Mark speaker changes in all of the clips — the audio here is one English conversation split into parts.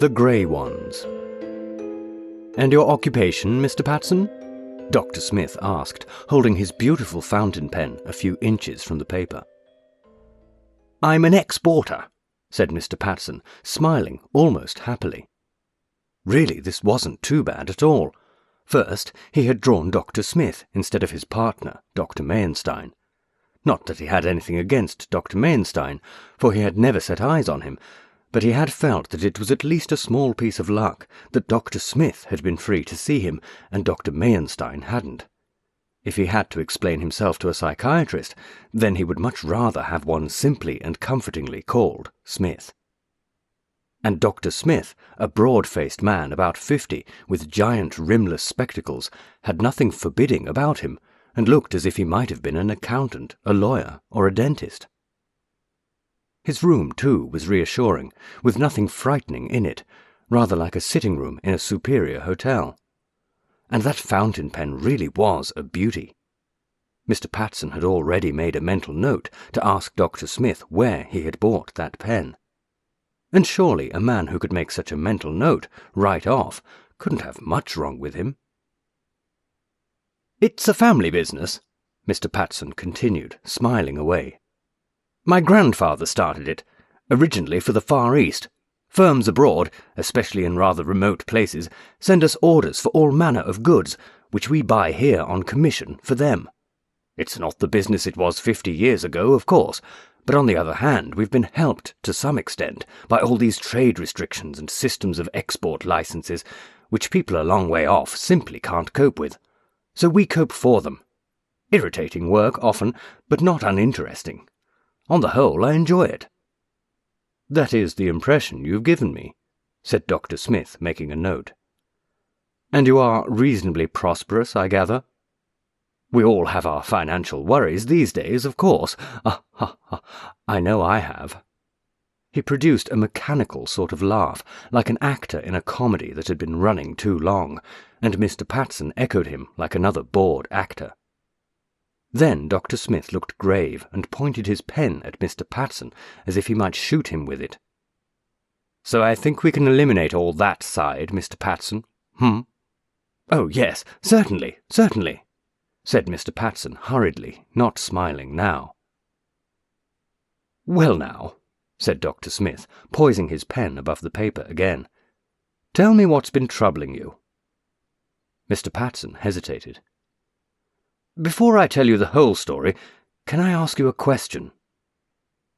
Speaker 1: The Grey Ones. "And your occupation, Mr. Patson?" Dr. Smith asked, holding his beautiful fountain pen a few inches from the paper. "I'm an exporter," said Mr. Patson, smiling almost happily. Really, this wasn't too bad at all. First, he had drawn Dr. Smith instead of his partner, Dr. Mayenstein. Not that he had anything against Dr. Mayenstein, for he had never set eyes on him, but he had felt that it was at least a small piece of luck that Dr. Smith had been free to see him and Dr. Mayenstein hadn't. If he had to explain himself to a psychiatrist, then he would much rather have one simply and comfortingly called Smith. And Dr. Smith, a broad-faced man about 50, with giant rimless spectacles, had nothing forbidding about him, and looked as if he might have been an accountant, a lawyer, or a dentist. His room, too, was reassuring, with nothing frightening in it, rather like a sitting-room in a superior hotel. And that fountain pen really was a beauty. Mr. Patson had already made a mental note to ask Dr. Smith where he had bought that pen. And surely a man who could make such a mental note right off couldn't have much wrong with him. "It's a family business," Mr. Patson continued, smiling away. "My grandfather started it, originally for the Far East. Firms abroad, especially in rather remote places, send us orders for all manner of goods, which we buy here on commission for them. It's not the business it was 50 years ago, of course, but on the other hand we've been helped to some extent by all these trade restrictions and systems of export licenses, which people a long way off simply can't cope with. So we cope for them. Irritating work often, but not uninteresting. On the whole, I enjoy it." "That is the impression you've given me," said Dr. Smith, making a note. "And you are reasonably prosperous, I gather?" "We all have our financial worries these days, of course. I know I have." He produced a mechanical sort of laugh, like an actor in a comedy that had been running too long, and Mr. Patson echoed him like another bored actor. Then Dr. Smith looked grave and pointed his pen at Mr. Patson as if he might shoot him with it. "So I think we can eliminate all that side, Mr. Patson, "Oh, yes, certainly, certainly," said Mr. Patson hurriedly, not smiling now. "Well now," said Dr. Smith, poising his pen above the paper again, "tell me what's been troubling you." Mr. Patson hesitated. "Before I tell you the whole story, can I ask you a question?"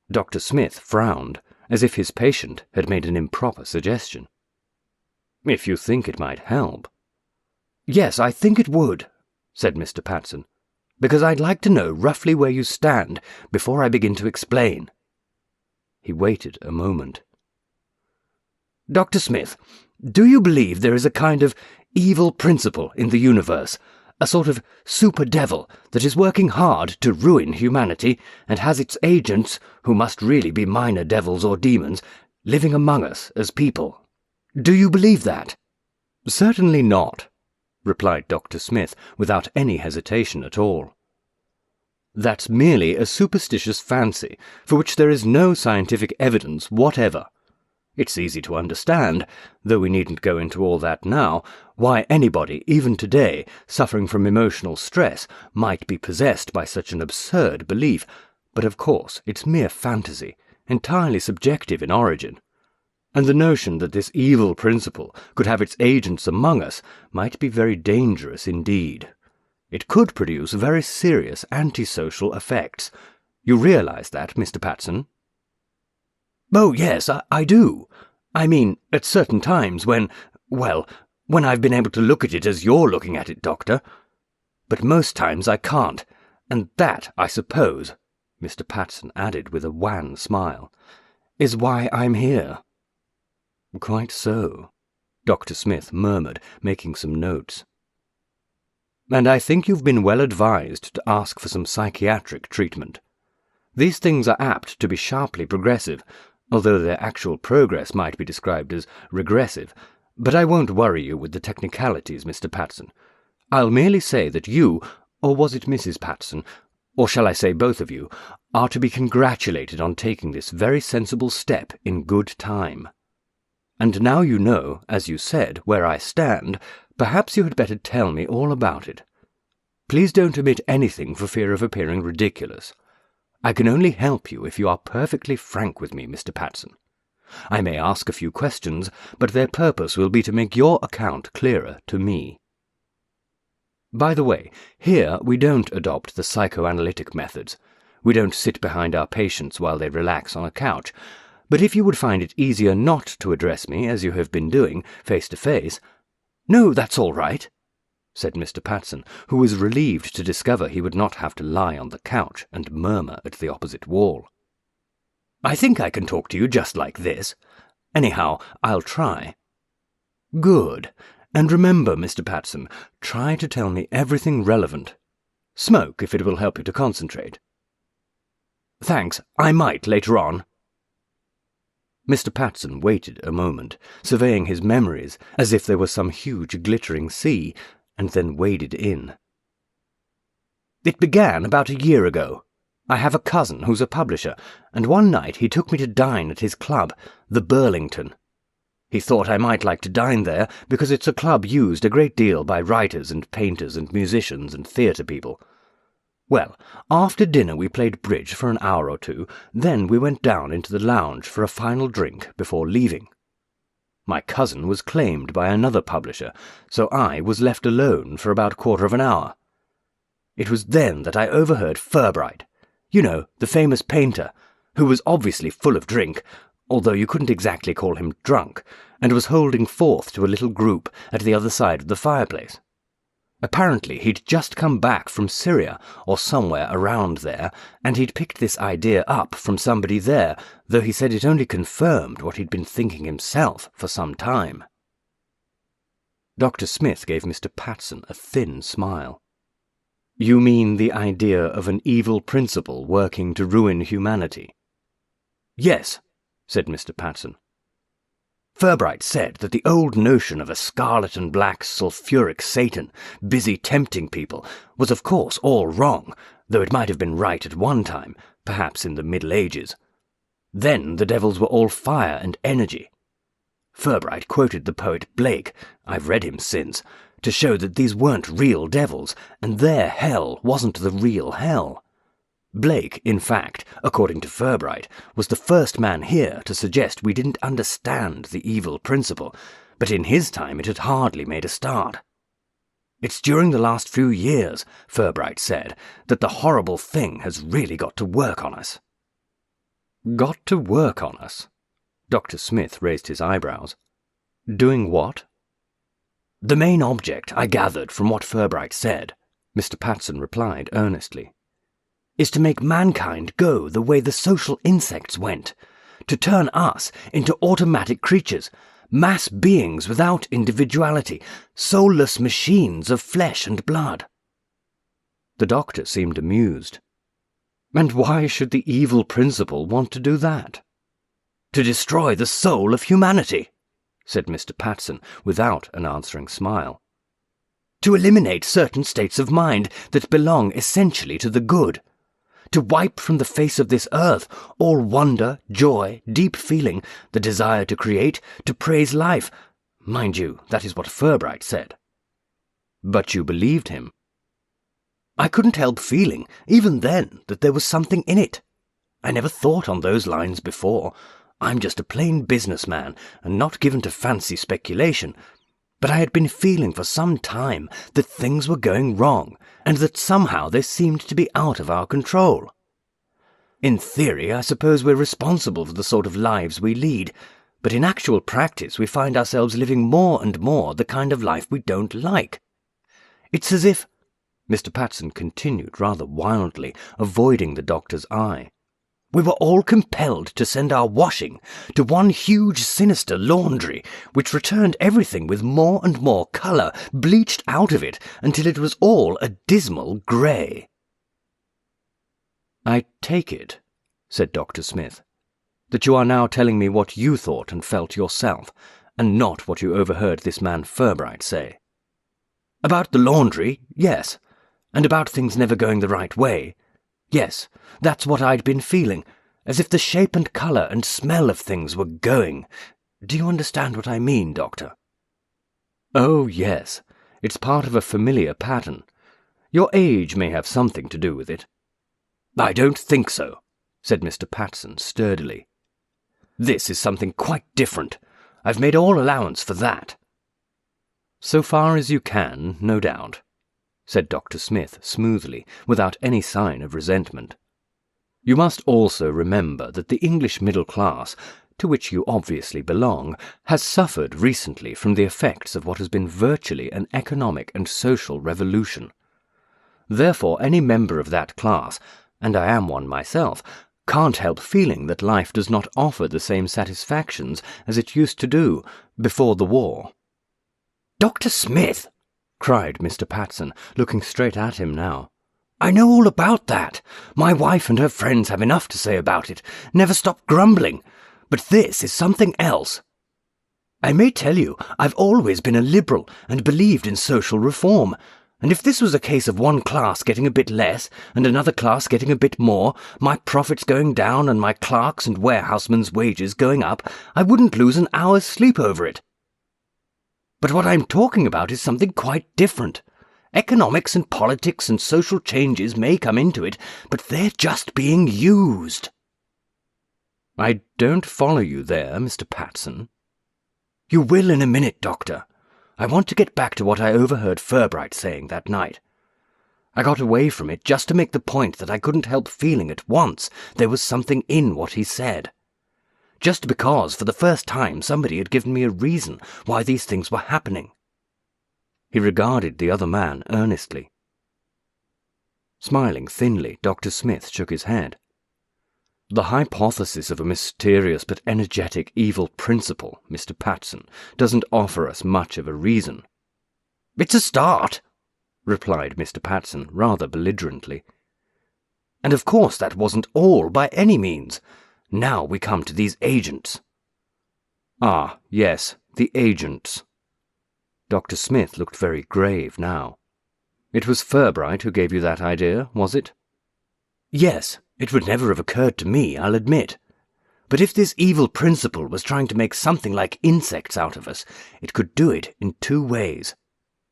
Speaker 1: Dr. Smith frowned, as if his patient had made an improper suggestion. "If you think it might help." "Yes, I think it would," said Mr. Patson, "because I'd like to know roughly where you stand before I begin to explain." He waited a moment. "Dr. Smith, do you believe there is a kind of evil principle in the universe, a sort of super-devil that is working hard to ruin humanity and has its agents, who must really be minor devils or demons, living among us as people? Do you believe that?" "Certainly not," replied Dr. Smith without any hesitation at all. "That's merely a superstitious fancy for which there is no scientific evidence whatever. It's easy to understand, though we needn't go into all that now, why anybody, even today, suffering from emotional stress, might be possessed by such an absurd belief, but of course it's mere fantasy, entirely subjective in origin. And the notion that this evil principle could have its agents among us might be very dangerous indeed. It could produce very serious antisocial effects. You realize that, Mr. Patson?" "Oh, yes, I do. I mean, at certain times when I've been able to look at it as you're looking at it, Doctor. But most times I can't, and that, I suppose," Mr. Patson added with a wan smile, "is why I'm here." "Quite so," Dr. Smith murmured, making some notes. "And I think you've been well advised to ask for some psychiatric treatment. These things are apt to be sharply progressive, although their actual progress might be described as regressive. But I won't worry you with the technicalities, Mr. Patson. I'll merely say that you, or was it Mrs. Patson, or shall I say both of you, are to be congratulated on taking this very sensible step in good time." And now you know, as you said, where I stand, perhaps you had better tell me all about it. Please don't omit anything for fear of appearing ridiculous. I can only help you if you are perfectly frank with me, Mr. Patson. I may ask a few questions, but their purpose will be to make your account clearer to me. By the way, here we don't adopt the psychoanalytic methods. We don't sit behind our patients while they relax on a couch. But if you would find it easier not to address me, as you have been doing, face to face— "No, that's all right," said Mr. Patson, who was relieved to discover he would not have to lie on the couch and murmur at the opposite wall. "I think I can talk to you just like this. Anyhow, I'll try." "Good. And remember, Mr. Patson, try to tell me everything relevant. Smoke if it will help you to concentrate." "Thanks, I might later on." Mr. Patson waited a moment, surveying his memories as if there were some huge glittering sea, and then waded in. "It began about a year ago. I have a cousin who's a publisher, and one night he took me to dine at his club, the Burlington. He thought I might like to dine there because it's a club used a great deal by writers and painters and musicians and theatre people. Well, after dinner we played bridge for an hour or two, then we went down into the lounge for a final drink before leaving. My cousin was claimed by another publisher, so I was left alone for about a quarter of an hour. It was then that I overheard Furbright, you know, the famous painter, who was obviously full of drink, although you couldn't exactly call him drunk, and was holding forth to a little group at the other side of the fireplace. Apparently he'd just come back from Syria, or somewhere around there, and he'd picked this idea up from somebody there, though he said it only confirmed what he'd been thinking himself for some time." Dr. Smith gave Mr. Patson a thin smile. "You mean the idea of an evil principle working to ruin humanity?" "Yes," said Mr. Patson. "Furbright said that the old notion of a scarlet and black sulphuric Satan busy tempting people was of course all wrong, though it might have been right at one time, perhaps in the Middle Ages. Then the devils were all fire and energy. Furbright quoted the poet Blake, I've read him since, to show that these weren't real devils, and their hell wasn't the real hell. Blake, in fact, according to Furbright, was the first man here to suggest we didn't understand the evil principle, but in his time it had hardly made a start. It's during the last few years, Furbright said, that the horrible thing has really got to work on us." "Got to work on us?" Dr. Smith raised his eyebrows. "Doing what?" "The main object, I gathered from what Furbright said," Mr. Patson replied earnestly, "is to make mankind go the way the social insects went, to turn us into automatic creatures, mass beings without individuality, soulless machines of flesh and blood." The doctor seemed amused. "And why should the evil principle want to do that?" "To destroy the soul of humanity," said Mr. Patson, without an answering smile. "To eliminate certain states of mind that belong essentially to the good. To wipe from the face of this earth all wonder, joy, deep feeling, the desire to create, to praise life. Mind you, that is what Furbright said." "But you believed him?" "I couldn't help feeling, even then, that there was something in it. I never thought on those lines before. I'm just a plain businessman, and not given to fancy speculation. But I had been feeling for some time that things were going wrong, and that somehow they seemed to be out of our control. In theory, I suppose we're responsible for the sort of lives we lead, but in actual practice we find ourselves living more and more the kind of life we don't like. It's as if—" Mr. Patson continued rather wildly, avoiding the doctor's eye. "We were all compelled to send our washing to one huge sinister laundry, which returned everything with more and more colour bleached out of it until it was all a dismal grey." "I take it," said Dr. Smith, "that you are now telling me what you thought and felt yourself, and not what you overheard this man Furbright say." "About the laundry, yes, and about things never going the right way. Yes, that's what I'd been feeling, as if the shape and colour and smell of things were going. Do you understand what I mean, Doctor? Oh, yes. It's part of a familiar pattern. Your age may have something to do with it. I don't think so, said Mr. Patson sturdily. This is something quite different. I've made all allowance for that. So far as you can, no doubt, said Dr. Smith smoothly, without any sign of resentment. You must also remember that the English middle class, to which you obviously belong, has suffered recently from the effects of what has been virtually an economic and social revolution. Therefore, any member of that class, and I am one myself, can't help feeling that life does not offer the same satisfactions as it used to do before the war. Dr. Smith, cried Mr. Patson, looking straight at him now, I know all about that. My wife and her friends have enough to say about it, never stop grumbling. But this is something else. I may tell you, I've always been a liberal and believed in social reform, and if this was a case of one class getting a bit less and another class getting a bit more, my profits going down and my clerks' and warehousemen's wages going up, I wouldn't lose an hour's sleep over it. But what I'm talking about is something quite different. Economics and politics and social changes may come into it, but they're just being used. I don't follow you there, Mr. Patson. You will in a minute, Doctor. I want to get back to what I overheard Furbright saying that night. I got away from it just to make the point that I couldn't help feeling at once there was something in what he said. Just because, for the first time, somebody had given me a reason why these things were happening. He regarded the other man earnestly. Smiling thinly, Dr. Smith shook his head. The hypothesis of a mysterious but energetic evil principle, Mr. Patson, doesn't offer us much of a reason. It's a start, replied Mr. Patson rather belligerently. And of course that wasn't all by any means. Now we come to these agents. Ah, yes, the agents. Dr. Smith looked very grave now. It was Furbright who gave you that idea, was it? Yes, it would never have occurred to me, I'll admit. But if this evil principle was trying to make something like insects out of us, it could do it in two ways.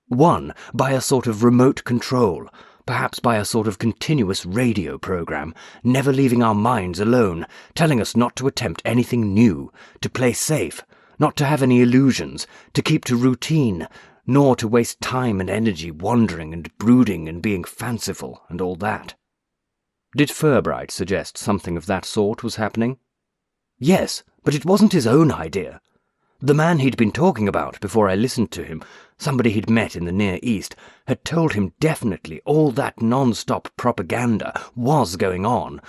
Speaker 1: One, by a sort of remote control, perhaps by a sort of continuous radio program, never leaving our minds alone, telling us not to attempt anything new, to play safe, not to have any illusions, to keep to routine, nor to waste time and energy wandering and brooding and being fanciful and all that. Did Furbright suggest something of that sort was happening? Yes, but it wasn't his own idea. The man he'd been talking about before I listened to him, somebody he'd met in the Near East, had told him definitely all that non-stop propaganda was going on,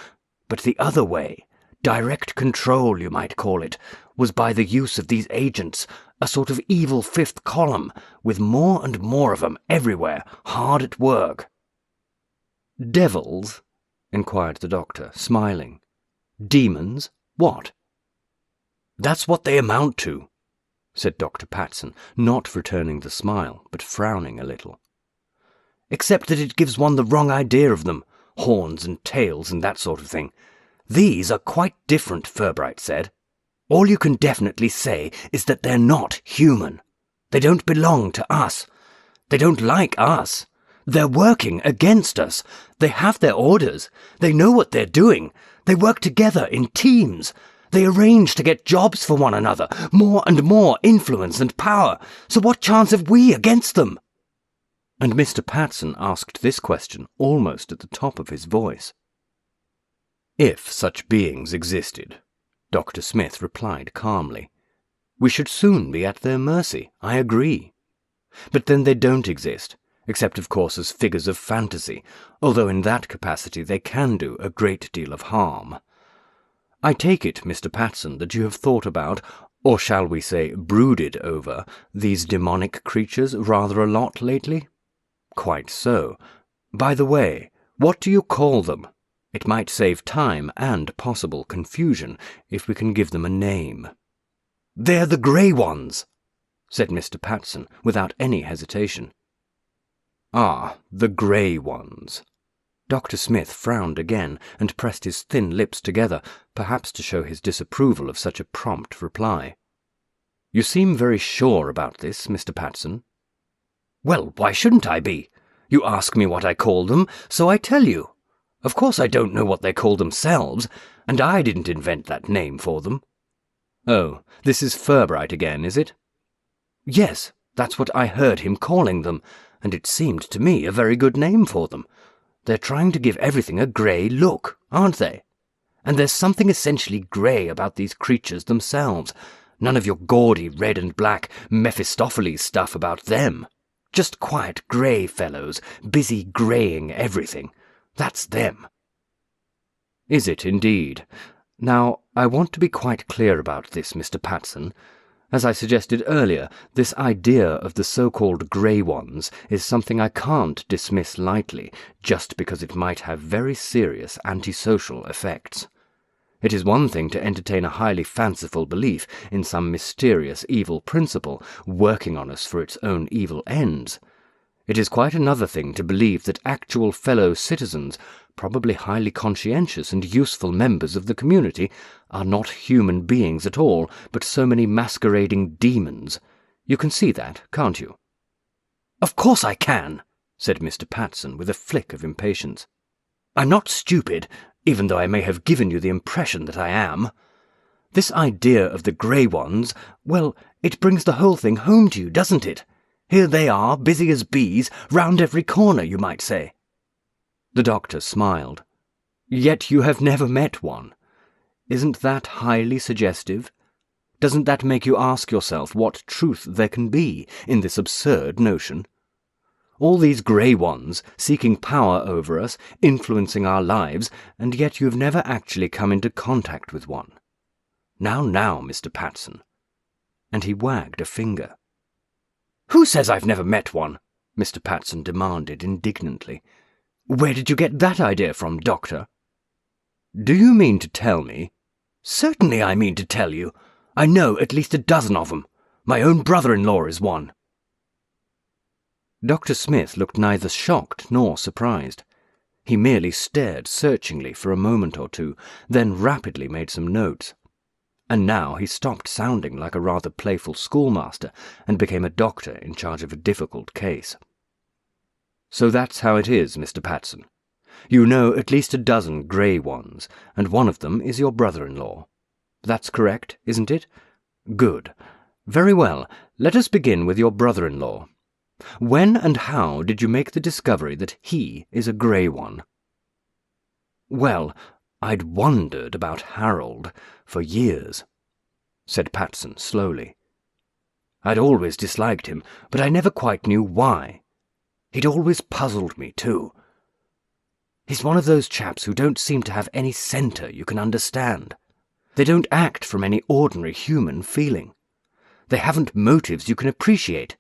Speaker 1: but the other way, direct control you might call it, was by the use of these agents, a sort of evil fifth column, with more and more of them everywhere, hard at work. Devils? Inquired the doctor, smiling. Demons? What? That's what they amount to, said Dr. Patson, not returning the smile, but frowning a little. Except that it gives one the wrong idea of them, horns and tails and that sort of thing. These are quite different, Furbright said. All you can definitely say is that they're not human. They don't belong to us. They don't like us. They're working against us. They have their orders. They know what they're doing. They work together in teams. They arrange to get jobs for one another, more and more influence and power. So what chance have we against them? And Mr. Patson asked this question almost at the top of his voice. If such beings existed, Dr. Smith replied calmly, we should soon be at their mercy, I agree. But then they don't exist, except of course as figures of fantasy, although in that capacity they can do a great deal of harm. I take it, Mr. Patson, that you have thought about, or shall we say brooded over, these demonic creatures rather a lot lately? Quite so. By the way, what do you call them? It might save time and possible confusion if we can give them a name. They're the grey ones, said Mr. Patson without any hesitation. Ah, the grey ones. Dr. Smith frowned again and pressed his thin lips together, perhaps to show his disapproval of such a prompt reply. You seem very sure about this, Mr. Patson.
Speaker 2: Well, why shouldn't I be? You ask me what I call them, so I tell you. Of course I don't know what they call themselves, and I didn't invent that name for them.
Speaker 1: Oh, this is Furbright again, is it?
Speaker 2: Yes, that's what I heard him calling them, and it seemed to me a very good name for them. They're trying to give everything a grey look, aren't they? And there's something essentially grey about these creatures themselves. None of your gaudy red and black Mephistopheles stuff about them. Just quiet grey fellows, busy greying everything. That's them.
Speaker 1: Is it indeed? Now, I want to be quite clear about this, Mr. Patson. As I suggested earlier, this idea of the so-called grey ones is something I can't dismiss lightly, just because it might have very serious antisocial effects. It is one thing to entertain a highly fanciful belief in some mysterious evil principle working on us for its own evil ends. It is quite another thing to believe that actual fellow citizens, probably highly conscientious and useful members of the community, are not human beings at all, but so many masquerading demons. You can see that, can't you?
Speaker 2: Of course I can, said Mr. Patson with a flick of impatience. I'm not stupid, even though I may have given you the impression that I am. This idea of the grey ones, well, it brings the whole thing home to you, doesn't it? Here they are, busy as bees, round every corner, you might say.
Speaker 1: The doctor smiled. Yet you have never met one. Isn't that highly suggestive? Doesn't that make you ask yourself what truth there can be in this absurd notion? All these grey ones, seeking power over us, influencing our lives, and yet you've never actually come into contact with one. Now, Mr. Patson. And he wagged a finger.
Speaker 2: Who says I've never met one? Mr. Patson demanded indignantly. Where did you get that idea from, Doctor?
Speaker 1: Do you mean to tell me?
Speaker 2: Certainly I mean to tell you. I know at least a dozen of them. My own brother-in-law is one.
Speaker 1: Dr. Smith looked neither shocked nor surprised. He merely stared searchingly for a moment or two, then rapidly made some notes. And now he stopped sounding like a rather playful schoolmaster and became a doctor in charge of a difficult case. So that's how it is, Mr. Patson. You know at least a dozen grey ones, and one of them is your brother-in-law. That's correct, isn't it? Good. Very well, let us begin with your brother-in-law. When and how did you make the discovery that he is a grey one?
Speaker 2: Well, I'd wondered about Harold for years, said Patson slowly. I'd always disliked him, but I never quite knew why. He'd always puzzled me, too. He's one of those chaps who don't seem to have any centre you can understand. They don't act from any ordinary human feeling. They haven't motives you can appreciate.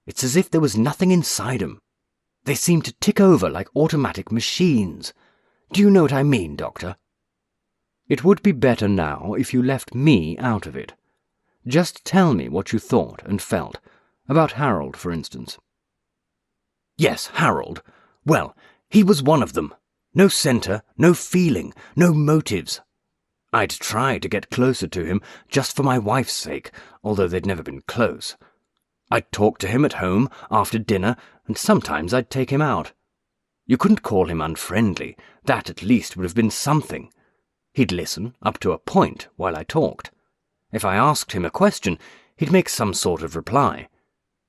Speaker 2: It's as if there was nothing inside 'em. They seem to tick over like automatic machines. Do you know what I mean, Doctor?
Speaker 1: It would be better now if you left me out of it. Just tell me what you thought and felt. About Harold, for instance.
Speaker 2: Yes, Harold. Well, he was one of them. No centre, no feeling, no motives. I'd try to get closer to him just for my wife's sake, although they'd never been close. I'd talk to him at home, after dinner, and sometimes I'd take him out. You couldn't call him unfriendly. That at least would have been something. He'd listen, up to a point, while I talked. If I asked him a question, he'd make some sort of reply.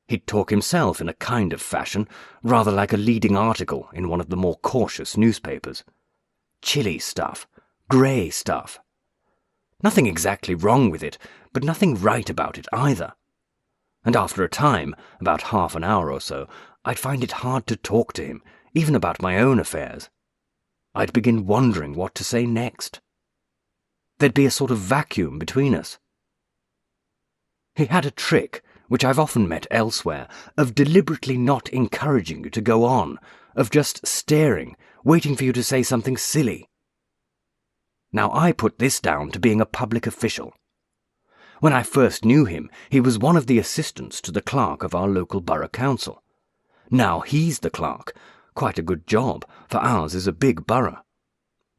Speaker 2: He'd talk himself in a kind of fashion, rather like a leading article in one of the more cautious newspapers. Chilly stuff, grey stuff. Nothing exactly wrong with it, but nothing right about it either. And after a time, about half an hour or so, I'd find it hard to talk to him, even about my own affairs. I'd begin wondering what to say next. There'd be a sort of vacuum between us. He had a trick, which I've often met elsewhere, of deliberately not encouraging you to go on, of just staring, waiting for you to say something silly. Now I put this down to being a public official. When I first knew him, he was one of the assistants to the clerk of our local borough council. Now he's the clerk. Quite a good job, for ours is a big borough.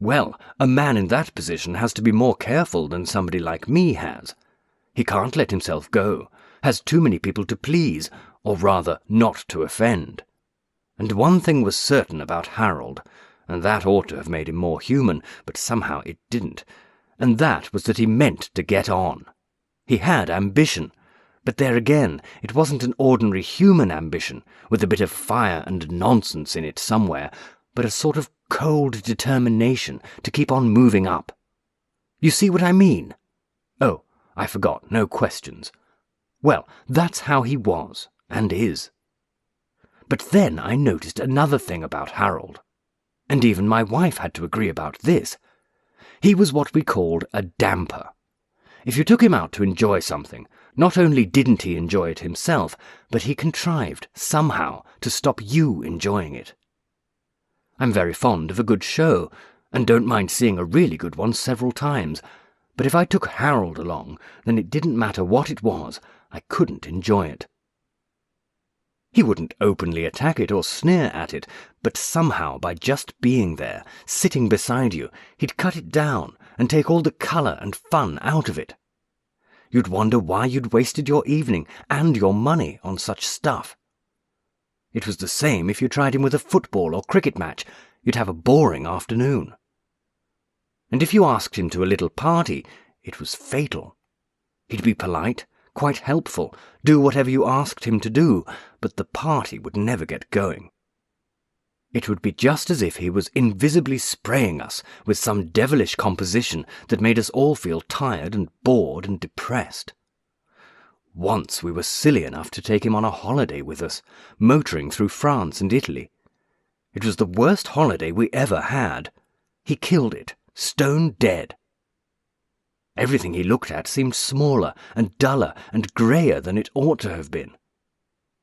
Speaker 2: Well, a man in that position has to be more careful than somebody like me has. He can't let himself go, has too many people to please, or rather not to offend. And one thing was certain about Harold, and that ought to have made him more human, but somehow it didn't, and that was that he meant to get on. He had ambition, but there again, it wasn't an ordinary human ambition, with a bit of fire and nonsense in it somewhere, but a sort of cold determination to keep on moving up. You see what I mean? Oh, I forgot, no questions. Well, that's how he was, and is. But then I noticed another thing about Harold, and even my wife had to agree about this. He was what we called a damper. If you took him out to enjoy something, not only didn't he enjoy it himself, but he contrived, somehow, to stop you enjoying it. I'm very fond of a good show, and don't mind seeing a really good one several times, but if I took Harold along, then it didn't matter what it was, I couldn't enjoy it. He wouldn't openly attack it or sneer at it, but somehow by just being there, sitting beside you, he'd cut it down and take all the colour and fun out of it. You'd wonder why you'd wasted your evening and your money on such stuff. It was the same if you tried him with a football or cricket match. You'd have a boring afternoon. And if you asked him to a little party, it was fatal. He'd be polite, quite helpful, do whatever you asked him to do, but the party would never get going. It would be just as if he was invisibly spraying us with some devilish composition that made us all feel tired and bored and depressed. Once we were silly enough to take him on a holiday with us, motoring through France and Italy. It was the worst holiday we ever had. He killed it, stone dead. Everything he looked at seemed smaller and duller and greyer than it ought to have been.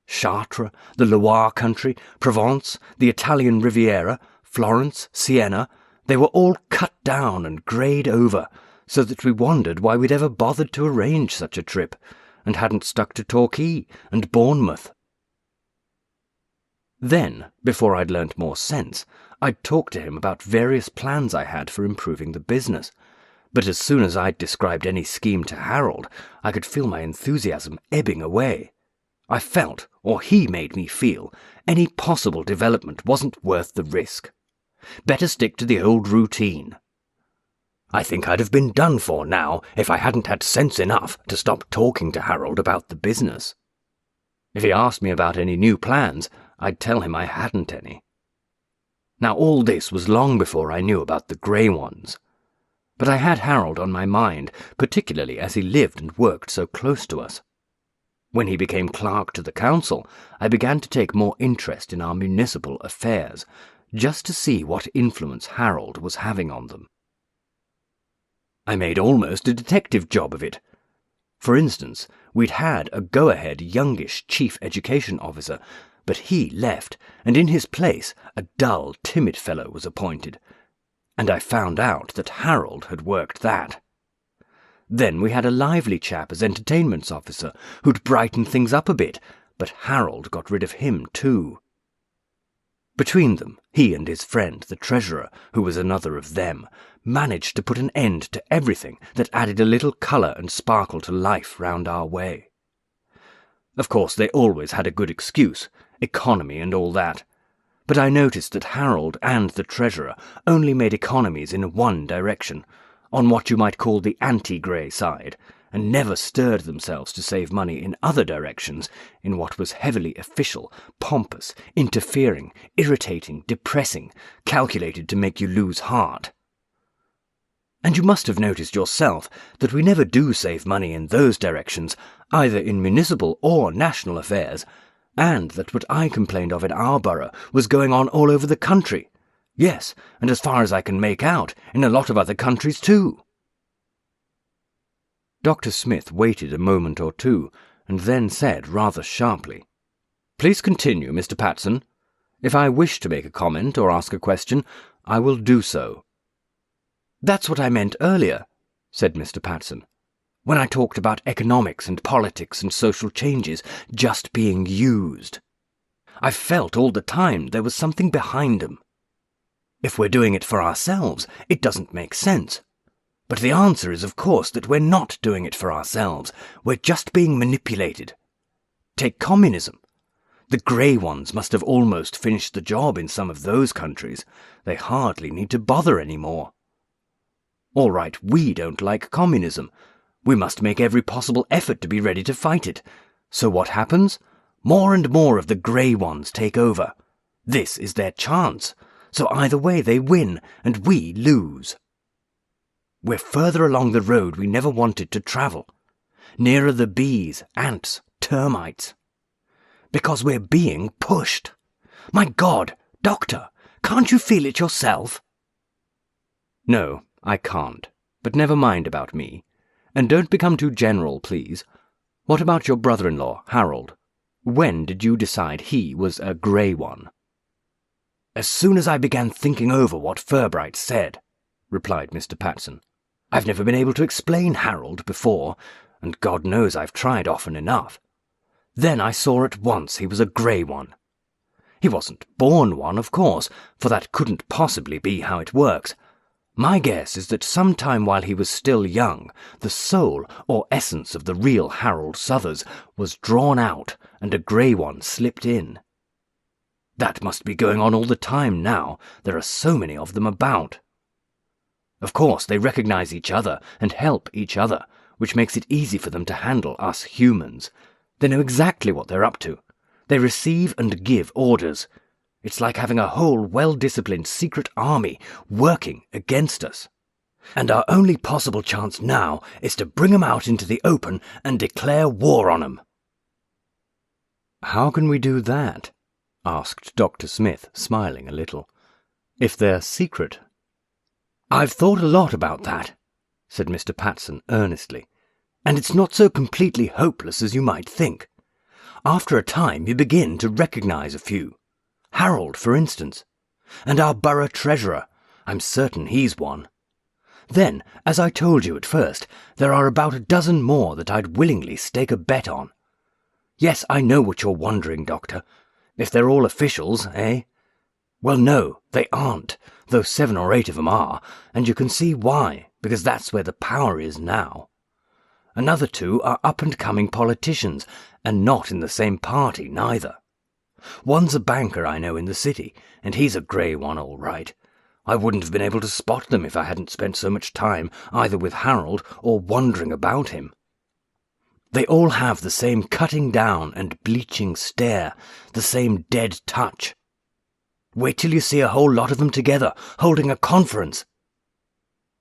Speaker 2: Chartres, the Loire country, Provence, the Italian Riviera, Florence, Siena, they were all cut down and greyed over, so that we wondered why we'd ever bothered to arrange such a trip, and hadn't stuck to Torquay and Bournemouth. Then, before I'd learnt more sense, I'd talk to him about various plans I had for improving the business, but as soon as I'd described any scheme to Harold, I could feel my enthusiasm ebbing away. I felt, or he made me feel, any possible development wasn't worth the risk. Better stick to the old routine. I think I'd have been done for now if I hadn't had sense enough to stop talking to Harold about the business. If he asked me about any new plans, I'd tell him I hadn't any. Now all this was long before I knew about the grey ones. But I had Harold on my mind, particularly as he lived and worked so close to us. When he became clerk to the council, I began to take more interest in our municipal affairs, just to see what influence Harold was having on them. I made almost a detective job of it. For instance, we'd had a go-ahead youngish chief education officer, but he left, and in his place a dull, timid fellow was appointed, and I found out that Harold had worked that. Then we had a lively chap as entertainments officer who'd brighten things up a bit, but Harold got rid of him too. Between them, he and his friend, the treasurer, who was another of them, managed to put an end to everything that added a little colour and sparkle to life round our way. Of course, they always had a good excuse, economy and all that, but I noticed that Harold and the treasurer only made economies in one direction, on what you might call the anti-grey side, and never stirred themselves to save money in other directions, in what was heavily official, pompous, interfering, irritating, depressing, calculated to make you lose heart. And you must have noticed yourself that we never do save money in those directions, either in municipal or national affairs, and that what I complained of in our borough was going on all over the country. Yes, and as far as I can make out, in a lot of other countries too. Dr. Smith waited a moment or two, and then said rather sharply, "Please continue, Mr. Patson. If I wish to make a comment or ask a question, I will do so." "That's what I meant earlier," said Mr. Patson, "when I talked about economics and politics and social changes just being used. I felt all the time there was something behind them. If we're doing it for ourselves, it doesn't make sense. But the answer is, of course, that we're not doing it for ourselves. We're just being manipulated. Take communism. The grey ones must have almost finished the job in some of those countries. They hardly need to bother anymore. All right, we don't like communism. We must make every possible effort to be ready to fight it. So what happens? More and more of the grey ones take over. This is their chance. So either way they win, and we lose. We're further along the road we never wanted to travel. Nearer the bees, ants, termites. Because we're being pushed. My God, Doctor, can't you feel it yourself?
Speaker 1: No, I can't. But never mind about me. And don't become too general, please. What about your brother-in-law, Harold? When did you decide he was a grey one?
Speaker 2: As soon as I began thinking over what Furbright said, replied Mr. Patson. I've never been able to explain Harold before, and God knows I've tried often enough. Then I saw at once he was a grey one. He wasn't born one, of course, for that couldn't possibly be how it works. My guess is that sometime while he was still young, the soul or essence of the real Harold Southers was drawn out and a grey one slipped in. That must be going on all the time now. There are so many of them about. Of course, they recognize each other and help each other, which makes it easy for them to handle us humans. They know exactly what they're up to. They receive and give orders. It's like having a whole well-disciplined secret army working against us. And our only possible chance now is to bring 'em out into the open and declare war on 'em.
Speaker 1: How can we do that? Asked Dr. Smith, smiling a little. If they're secret.
Speaker 2: I've thought a lot about that, said Mr. Patson earnestly, and it's not so completely hopeless as you might think. After a time you begin to recognize a few. Harold, for instance. And our borough treasurer. I'm certain he's one. Then, as I told you at first, there are about a dozen more that I'd willingly stake a bet on. Yes, I know what you're wondering, Doctor. If they're all officials, eh? Well, no, they aren't, though 7 or 8 of them are, and you can see why, because that's where the power is now. Another 2 are up-and-coming politicians, and not in the same party, neither. One's a banker I know in the city, and he's a grey one all right. I wouldn't have been able to spot them if I hadn't spent so much time either with Harold or wondering about him. They all have the same cutting down and bleaching stare, the same dead touch. Wait till you see a whole lot of them together, holding a conference.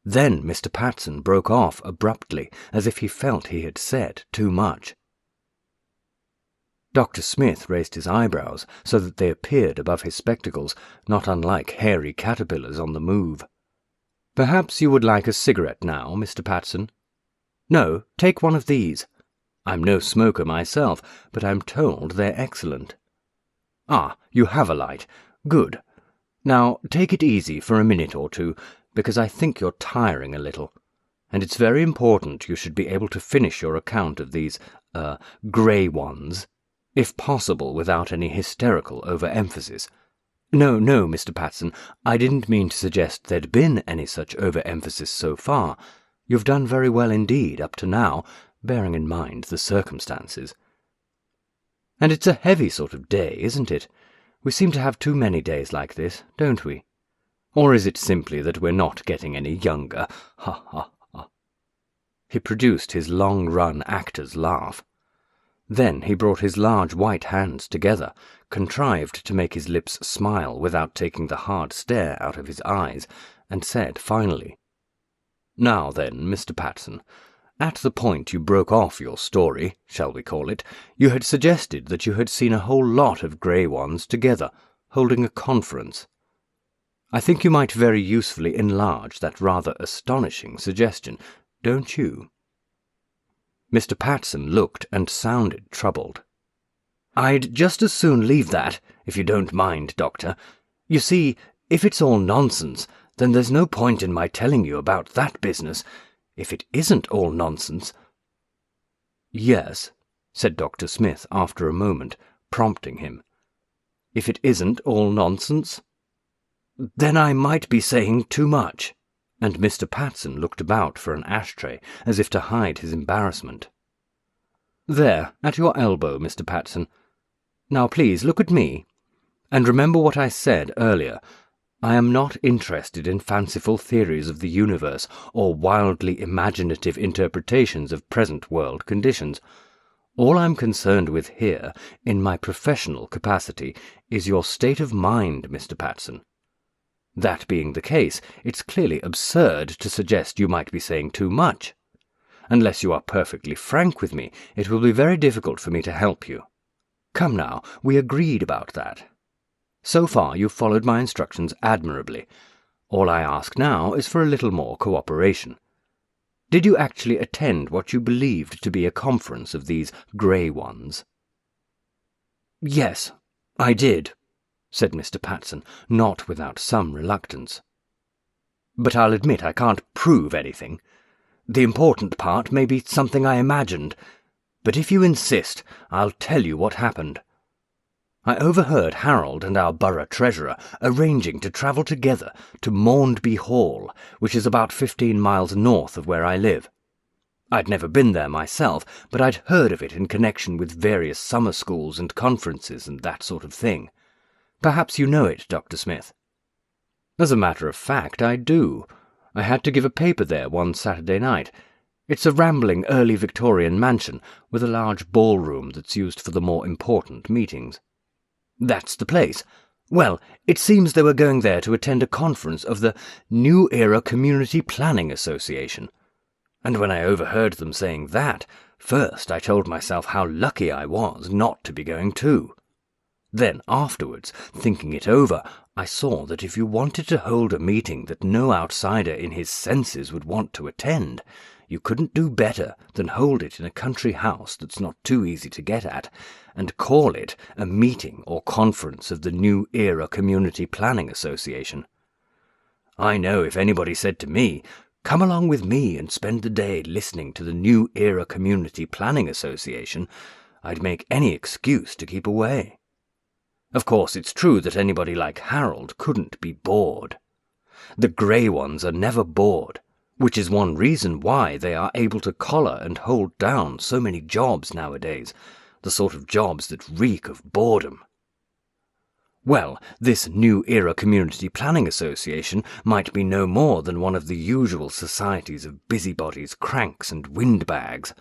Speaker 1: Then Mr. Patson broke off abruptly, as if he felt he had said too much. Dr. Smith raised his eyebrows so that they appeared above his spectacles, not unlike hairy caterpillars on the move. Perhaps you would like a cigarette now, Mr. Patson? No, take one of these. I'm no smoker myself, but I'm told they're excellent. Ah, you have a light. Good. Now, take it easy for a minute or two, because I think you're tiring a little, and it's very important you should be able to finish your account of these, grey ones, if possible without any hysterical overemphasis. No, Mr. Patson, I didn't mean to suggest there'd been any such overemphasis so far. You've done very well indeed up to now, bearing in mind the circumstances. And it's a heavy sort of day, isn't it? We seem to have too many days like this, don't we? Or is it simply that we're not getting any younger? Ha, ha, ha. He produced his long-run actor's laugh. Then he brought his large white hands together, contrived to make his lips smile without taking the hard stare out of his eyes, and said finally, "Now then, Mr. Patson, at the point you broke off your story, shall we call it, you had suggested that you had seen a whole lot of grey ones together, holding a conference. I think you might very usefully enlarge that rather astonishing suggestion, don't you?" Mr. Patson looked and sounded troubled. "I'd just as soon leave that, if you don't mind, Doctor. You see, if it's all nonsense, then there's no point in my telling you about that business. If it isn't all nonsense—" "Yes," said Dr. Smith after a moment, prompting him. "If it isn't all nonsense?" "Then I might be saying too much. and Mr. Patson looked about for an ashtray as if to hide his embarrassment. "There, at your elbow, Mr. Patson. Now please look at me, and remember what I said earlier. I am not interested in fanciful theories of the universe or wildly imaginative interpretations of present world conditions. All I'm concerned with here, in my professional capacity, is your state of mind, Mr. Patson. That being the case, it's clearly absurd to suggest you might be saying too much. Unless you are perfectly frank with me, it will be very difficult for me to help you. Come now, we agreed about that. So far you've followed my instructions admirably. All I ask now is for a little more cooperation. Did you actually attend what you believed to be a conference of these grey ones?" "Yes, I did," said Mr. Patson, not without some reluctance. "But I'll admit I can't prove anything. The important part may be something I imagined, but if you insist, I'll tell you what happened. I overheard Harold and our borough treasurer arranging to travel together to Maundby Hall, which is about 15 miles north of where I live. I'd never been there myself, but I'd heard of it in connection with various summer schools and conferences and that sort of thing. Perhaps you know it, Dr. Smith." "As a matter of fact, I do. I had to give a paper there one Saturday night. It's a rambling early Victorian mansion with a large ballroom that's used for the more important meetings." "That's the place. Well, it seems they were going there to attend a conference of the New Era Community Planning Association. And when I overheard them saying that, first I told myself how lucky I was not to be going too. Then afterwards, thinking it over, I saw that if you wanted to hold a meeting that no outsider in his senses would want to attend, you couldn't do better than hold it in a country house that's not too easy to get at, and call it a meeting or conference of the New Era Community Planning Association. I know if anybody said to me, 'Come along with me and spend the day listening to the New Era Community Planning Association,' I'd make any excuse to keep away. Of course, it's true that anybody like Harold couldn't be bored. The grey ones are never bored, which is one reason why they are able to collar and hold down so many jobs nowadays, the sort of jobs that reek of boredom. Well, this New Era Community Planning Association might be no more than one of the usual societies of busybodies, cranks, and windbags.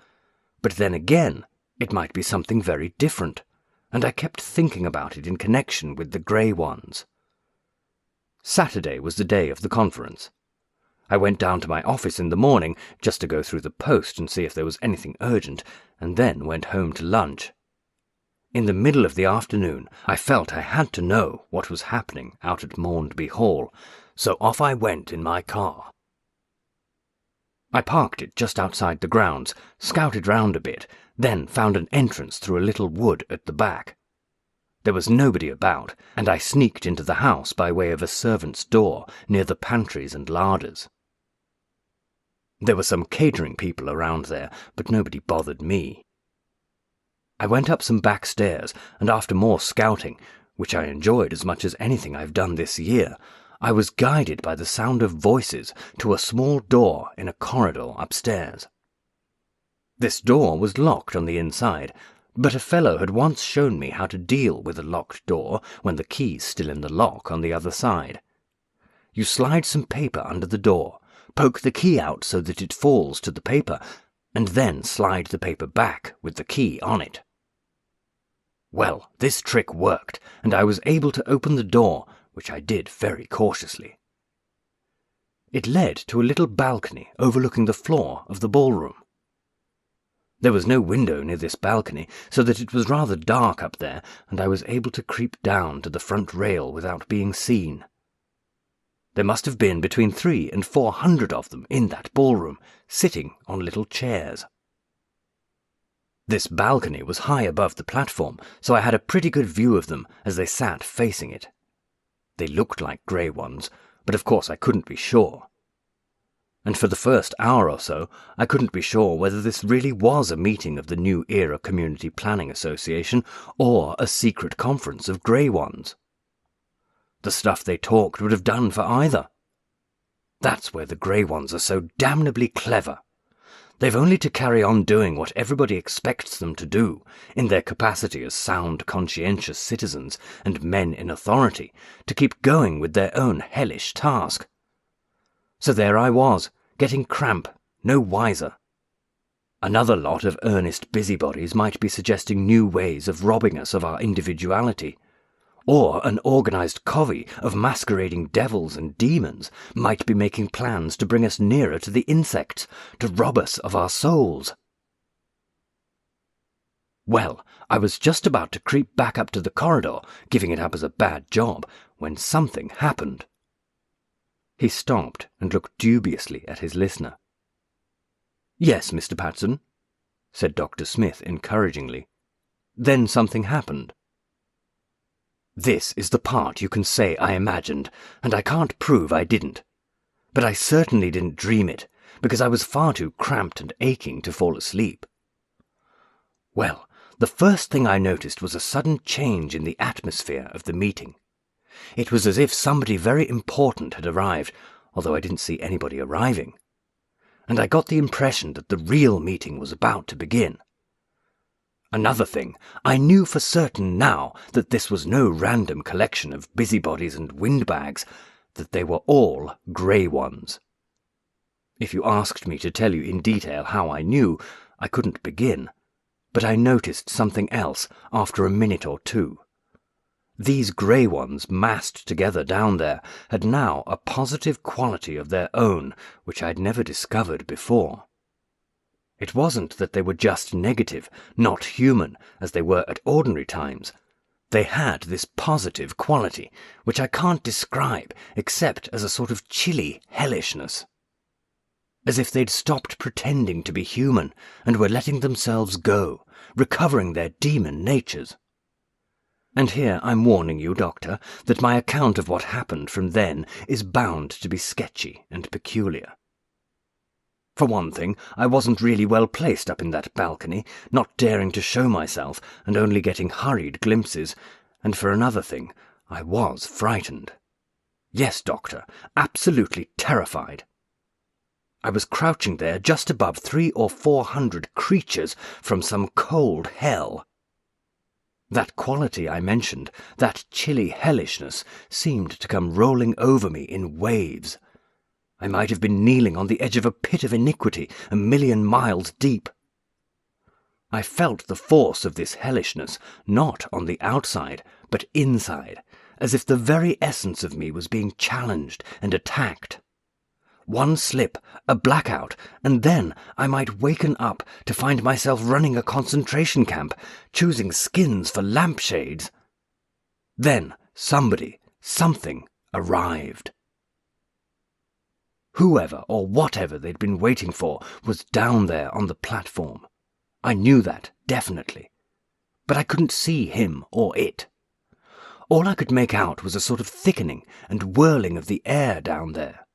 Speaker 1: But then again, it might be something very different, and I kept thinking about it in connection with the grey ones. Saturday was the day of the conference. I went down to my office in the morning just to go through the post and see if there was anything urgent, and then went home to lunch. In the middle of the afternoon, I felt I had to know what was happening out at Maundby Hall, so off I went in my car. I parked it just outside the grounds, scouted round a bit, then found an entrance through a little wood at the back. There was nobody about, and I sneaked into the house by way of a servant's door near the pantries and larders. There were some catering people around there, but nobody bothered me. I went up some back stairs, and after more scouting, which I enjoyed as much as anything I've done this year, I was guided by the sound of voices to a small door in a corridor upstairs. This door was locked on the inside, but a fellow had once shown me how to deal with a locked door when the key's still in the lock on the other side. You slide some paper under the door, poke the key out so that it falls to the paper, and then slide the paper back with the key on it. Well, this trick worked, and I was able to open the door, which I did very cautiously. It led to a little balcony overlooking the floor of the ballroom. There was no window near this balcony, so that it was rather dark up there, and I was able to creep down to the front rail without being seen. There must have been between 300 and 400 of them in that ballroom, sitting on little chairs. This balcony was high above the platform, so I had a pretty good view of them as they sat facing it. They looked like grey ones, but of course I couldn't be sure. And for the first hour or so, I couldn't be sure whether this really was a meeting of the New Era Community Planning Association or a secret conference of grey ones. The stuff they talked would have done for either.
Speaker 2: That's where the grey ones are so damnably clever. They've only to carry on doing what everybody expects them to do, in their capacity as sound, conscientious citizens and men in authority, to keep going with their own hellish task. So there I was, getting cramp, no wiser. Another lot of earnest busybodies might be suggesting new ways of robbing us of our individuality, or an organised covey of masquerading devils and demons might be making plans to bring us nearer to the insects, to rob us of our souls. Well, I was just about to creep back up to the corridor, giving it up as a bad job, when something happened. He stopped and looked dubiously at his listener. "Yes, Mr. Patson," said Dr. Smith encouragingly. "Then something happened." "This is the part you can say I imagined, and I can't prove I didn't. But I certainly didn't dream it, because I was far too cramped and aching to fall asleep. Well, the first thing I noticed was a sudden change in the atmosphere of the meeting. It was as if somebody very important had arrived, although I didn't see anybody arriving. And I got the impression that the real meeting was about to begin. Another thing, I knew for certain now that this was no random collection of busybodies and windbags, that they were all grey ones. If you asked me to tell you in detail how I knew, I couldn't begin, but I noticed something else after a minute or two. These grey ones massed together down there had now a positive quality of their own which I'd never discovered before. It wasn't that they were just negative, not human, as they were at ordinary times. They had this positive quality, which I can't describe except as a sort of chilly hellishness. As if they'd stopped pretending to be human and were letting themselves go, recovering their demon natures. And here I'm warning you, Doctor, that my account of what happened from then is bound to be sketchy and peculiar. For one thing, I wasn't really well placed up in that balcony, not daring to show myself and only getting hurried glimpses, and for another thing, I was frightened. Yes, Doctor, absolutely terrified. I was crouching there just above 300 or 400 creatures from some cold hell. That quality I mentioned, that chilly hellishness, seemed to come rolling over me in waves. I might have been kneeling on the edge of a pit of iniquity 1,000,000 miles deep. I felt the force of this hellishness, not on the outside, but inside, as if the very essence of me was being challenged and attacked. One slip, a blackout, and then I might waken up to find myself running a concentration camp, choosing skins for lampshades. Then somebody, something, arrived. Whoever or whatever they'd been waiting for was down there on the platform. I knew that, definitely. But I couldn't see him or it. All I could make out was a sort of thickening and whirling of the air down there.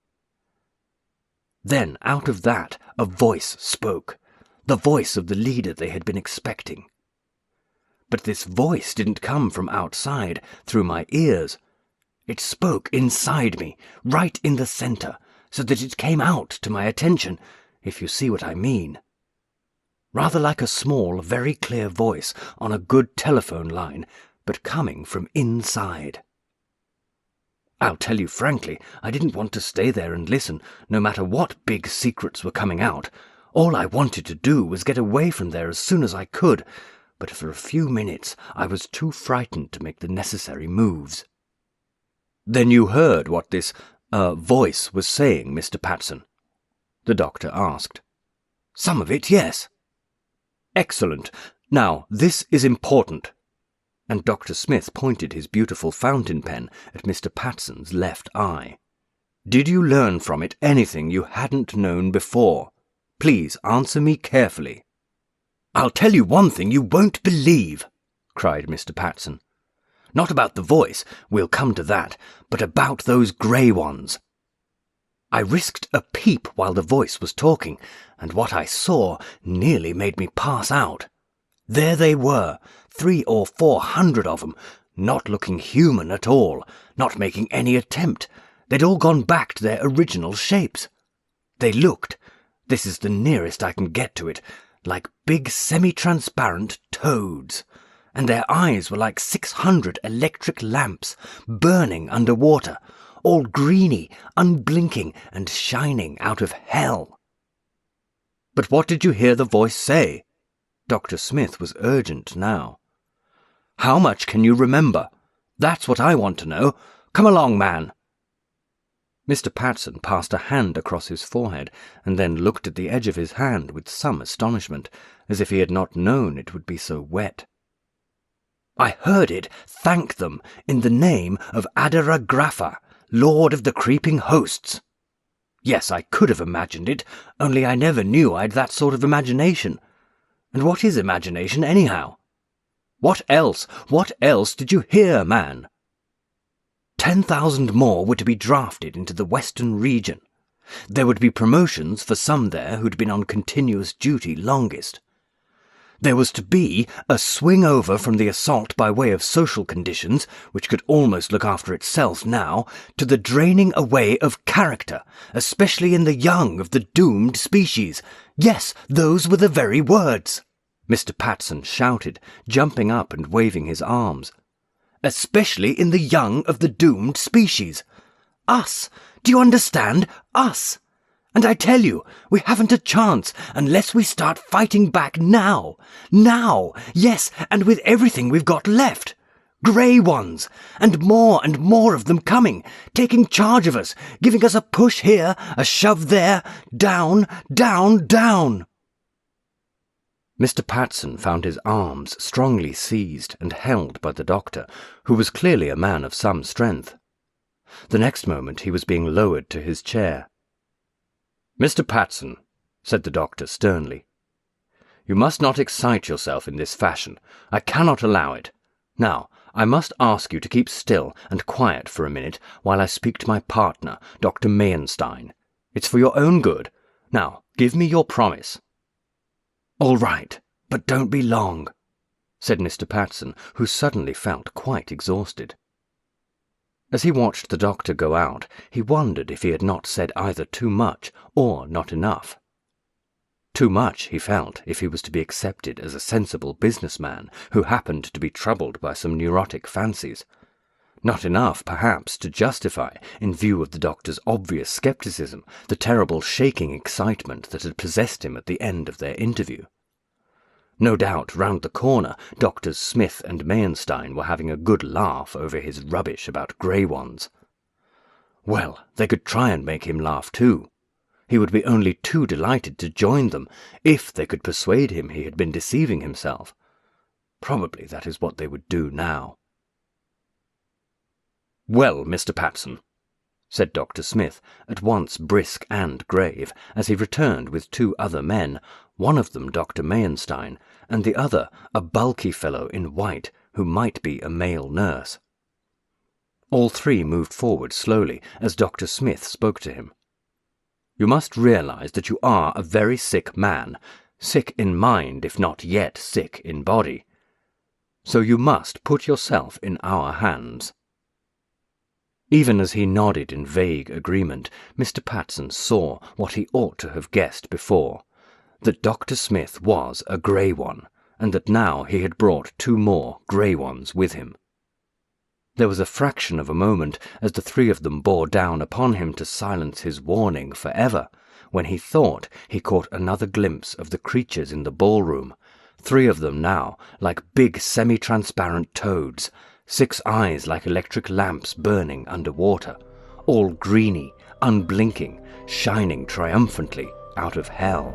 Speaker 2: Then, out of that, a voice spoke, the voice of the leader they had been expecting. But this voice didn't come from outside, through my ears. It spoke inside me, right in the centre, so that it came out to my attention, if you see what I mean. Rather like a small, very clear voice on a good telephone line, but coming from inside. I'll tell you frankly, I didn't want to stay there and listen, no matter what big secrets were coming out. All I wanted to do was get away from there as soon as I could, but for a few minutes I was too frightened to make the necessary moves. "Then you heard what this, voice was saying, Mr. Patson?" the doctor asked. "Some of it, yes." "Excellent. Now, this is important." And Dr. Smith pointed his beautiful fountain pen at Mr. Patson's left eye. "Did you learn from it anything you hadn't known before? Please answer me carefully." "I'll tell you one thing you won't believe," cried Mr. Patson. "Not about the voice, we'll come to that, but about those grey ones. I risked a peep while the voice was talking, and what I saw nearly made me pass out. There they were, 300 or 400 of them, not looking human at all, not making any attempt, They'd all gone back to their original shapes. They looked, this is the nearest I can get to it, like big semi-transparent toads, and their eyes were like 600 electric lamps burning underwater, all greeny, unblinking, and shining out of hell.
Speaker 1: But what did you hear the voice say? Dr. Smith was urgent now. How much can you remember? That's what I want to know. Come along, man. Mr. Patson passed a hand across his forehead and then looked at the edge of his hand with some astonishment, as if he had not known it would be so wet. I heard it thank them in the name of Adaragrapha, Lord of the Creeping Hosts. Yes, I could have imagined it, only I never knew I'd that sort of imagination. And what is imagination, anyhow? What else did you hear, man? 10,000 more were to be drafted into the Western region. There would be promotions for some there who'd been on continuous duty longest. There was to be a swing over from the assault by way of social conditions, which could almost look after itself now, to the draining away of character, especially in the young of the doomed species. Yes, those were the very words. Mr. Patson shouted, jumping up and waving his arms. Especially in the young of the doomed species. Us! Do you understand? Us! And I tell you, we haven't a chance unless we start fighting back now. Now! Yes, and with everything we've got left. Grey ones, and more of them coming, taking charge of us, giving us a push here, a shove there, down, down, down. Mr. Patson found his arms strongly seized and held by the doctor, who was clearly a man of some strength. The next moment he was being lowered to his chair. "Mr. Patson," said the doctor sternly, "you must not excite yourself in this fashion. I cannot allow it. Now, I must ask you to keep still and quiet for a minute while I speak to my partner, Dr. Mayenstein. It's for your own good. Now, give me your promise."
Speaker 2: "All right, but don't be long,"
Speaker 1: said Mr. Patson, who suddenly felt quite exhausted. As he watched the doctor go out, he wondered if he had not said either too much or not enough. Too much, he felt, if he was to be accepted as a sensible businessman who happened to be troubled by some neurotic fancies. Not enough, perhaps, to justify, in view of the doctor's obvious scepticism, the terrible shaking excitement that had possessed him at the end of their interview. No doubt, round the corner, Doctors Smith and Mayenstein were having a good laugh over his rubbish about grey ones. Well, they could try and make him laugh too. He would be only too delighted to join them, if they could persuade him he had been deceiving himself. Probably that is what they would do now. "Well, Mr. Patson," said Dr. Smith, at once brisk and grave, as he returned with two other men, one of them Dr. Mayenstein, and the other a bulky fellow in white, who might be a male nurse. All three moved forward slowly as Dr. Smith spoke to him. "You must realize that you are a very sick man, sick in mind if not yet sick in body. So you must put yourself in our hands." Even as he nodded in vague agreement, Mr. Patson saw what he ought to have guessed before, that Dr. Smith was a grey one, and that now he had brought two more grey ones with him. There was a fraction of a moment as the three of them bore down upon him to silence his warning forever, when he thought he caught another glimpse of the creatures in the ballroom, three of them now, like big semi-transparent toads, 6 eyes like electric lamps burning underwater, all greeny, unblinking, shining triumphantly out of hell.